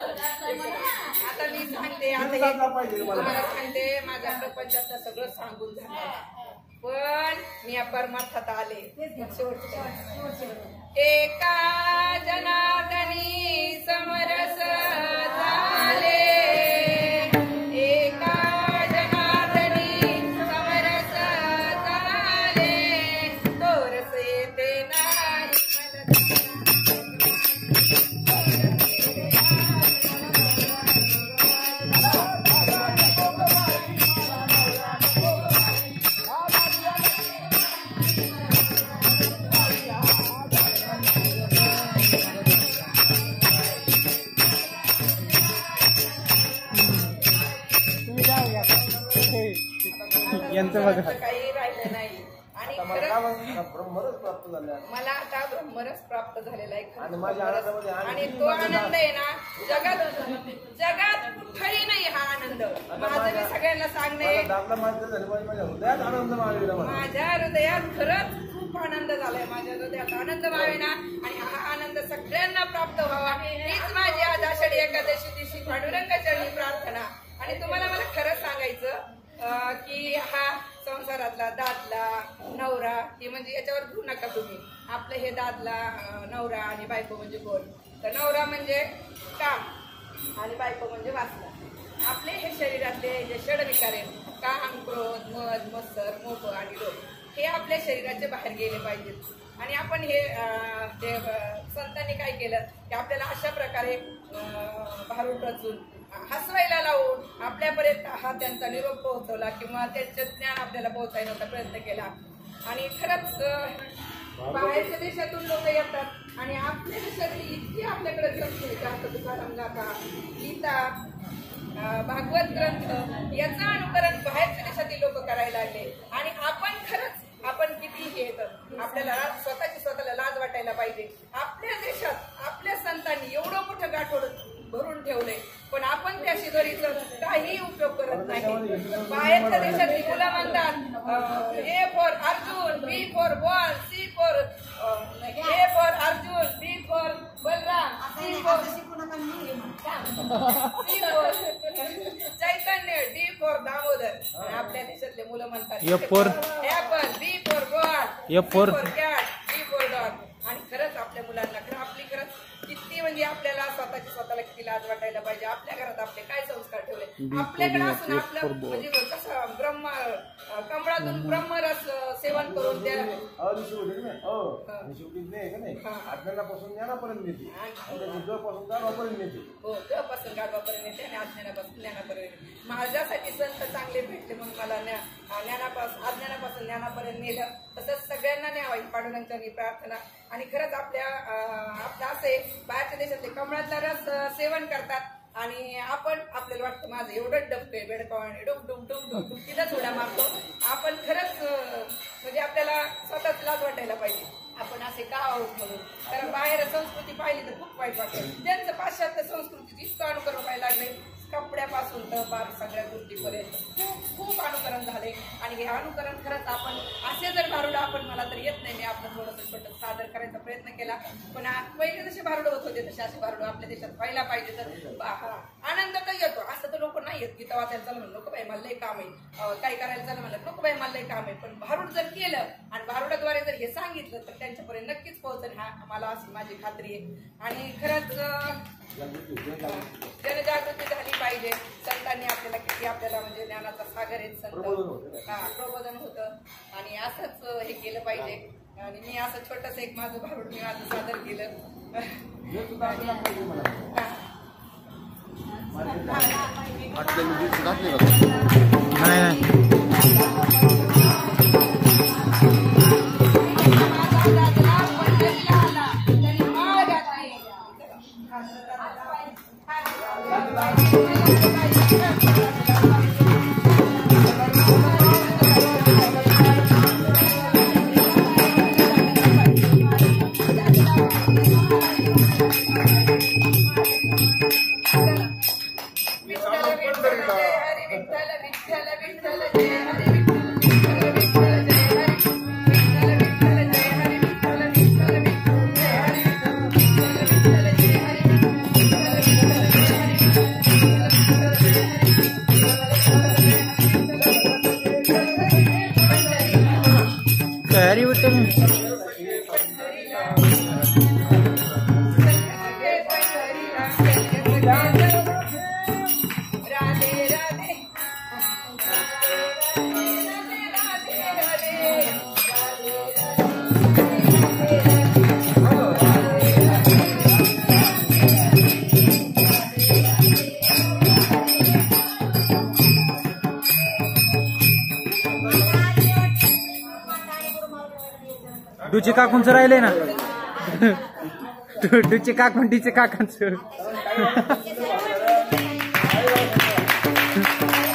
आता मी सांगते, आता तुम्हाला सांगते, माझ्या प्रपंचातलं सगळं सांगून झालं, पण मी या परमार्थात आले. एका जनार्दनी समरस झाले, एका जनार्दनी समरस झाले, तोरस येते नाही काही राहिलं नाही. आणि मला आता ब्रह्मरस प्राप्त झालेला आहे आणि तो आनंद आहे ना जगात कुठेही नाही. हा आनंद माझं मी सगळ्यांना सांगणे, माझ्या हृदयात खरंच खूप आनंद झालाय, माझ्या हृदयात आनंद व्हावे ना, आणि हा आनंद सगळ्यांना प्राप्त व्हावा हीच माझी आज आषाढी एकादशी दिवशी पांडुरंगाचरणी प्रार्थना. आणि तुम्हाला मला खरंच सांगायचं की हा संसारातला दादला नवरा हे म्हणजे याच्यावर घेऊ नका तुम्ही. आपलं हे दादला नवरा आणि बायको म्हणजे कोण, तर नवरा म्हणजे काम आणि बायको म्हणजे वासना. आपले हे शरीरातले जे षडविकार आहेत, काम, क्रोध, मद, मत्सर, मोह आणि लोभ, हे आपल्या शरीराचे बाहेर गेले पाहिजेत. आणि आपण हे संतांनी काय केलं की आपल्याला अशा प्रकारे भारूड रचून हसवायला लावून आपल्यापर्यंत हा त्यांचा निरोप पोहोचवला किंवा त्यांचे ज्ञान आपल्याला पोहोचवण्याचा प्रयत्न केला. आणि खरंच बाहेरच्या देशातून लोक येतात आणि आपल्या देशातली इतकी आपल्याकडे ग्रंथ जास्त तुकाराम गाथा, गीता, भागवत ग्रंथ याचं अनुकरण बाहेरच्या देशातील लोक करायला लागले. आणि आपण खरंच आपण किती येतं आपल्याला स्वतःला लाज वाटायला पाहिजे. आपल्या देशात आपल्या संतांनी एवढं मोठं गाठोड भरून ठेवलंय, पण आपण त्या शिदोरीचा काही उपयोग करत नाही. बाहेरच्या देशातली मुलं म्हणतात A for Arjun, B for ball, C for A for Arjun, B for Balram, C for Chaitanya, D for Damodar. आपल्या देशातले मुलं म्हणतात A for apple, B for ball, A for cat, B for dog. आणि खरंच आपल्या मुलांना खरं आपली खरंच किती म्हणजे आपल्याला स्वतःला किती लाज वाटायला पाहिजे. आपल्या घरात आपले काय संस्कार ठेवले आपल्याकडे असून आपलं म्हणजे कसं कमळातून ब्रह्मरस सेवन करून त्या अज्ञानापासून ज्ञानापर्यंत नेते, पासून गाढवापर्यंत नेते, हो पासून गाढवापर्यंत नेते आणि अज्ञानापासून ज्ञानापर्यंत. माझ्यासाठी संत चांगले भेटले म्हणून मला अज्ञानापासून ज्ञानापर्यंत नेलं. तसंच सगळ्यांना न्यावं पांडुरंगाची ही प्रार्थना. आणि खरंच आपलं असे बाहेरच्या देशातले कमळातला रस सेवन करतात आणि आपण आपल्याला वाटतं माझं एवढंच डबतोय बेडकावाने डुक डुक डुक डुक तिथंच उड्या मारतो. आपण खरंच म्हणजे आपल्याला स्वतःच लाज वाटायला पाहिजे आपण असे का आहोत म्हणून. कारण बाहेर संस्कृती पाहिली तर खूप वाईट वाटतं. त्यांचं पाश्चात्य संस्कृतीची इतकं अनुकरण व्हायला लागले, कपड्यापासून तर बार सगळ्या गोष्टीपर्यंत खूप अनुकरण झाले. आणि हे अनुकरण खरंच आपण असे जर भारुड आपण मला तर येत नाही, मी आपलं थोडंसं छोटं सादर करायचा प्रयत्न केला. पण पहिले जसे भारुड होत होते तसे असे भारुड आपल्या देशात व्हायला पाहिजे. तर आनंद तर येतो, असं तर लोक नाही येत. गीता वाचायला चालू म्हणलं नको बाई मला लई काम आहे, काही करायला चालू म्हणलं नको बाई मला लई काम आहे. पण भारुड जर केलं आणि भारुडाद्वारे जर हे सांगितलं तर त्यांच्यापर्यंत नक्कीच पोहोचेल, हा मला अशी माझी खात्री आहे. आणि खरंच जनजागृती झाली पाहिजे. संतांनी आपल्याला किती आपल्याला म्हणजे ज्ञानाचा सागर आहेत संत, प्रबोधन होतं आणि असंच हे केलं पाहिजे. आणि मी असं छोटस एक माझं भारुड मी माझं सादर केलं. डुची काकूंचं राहिलंय ना डुची काकून टीचे काकांचं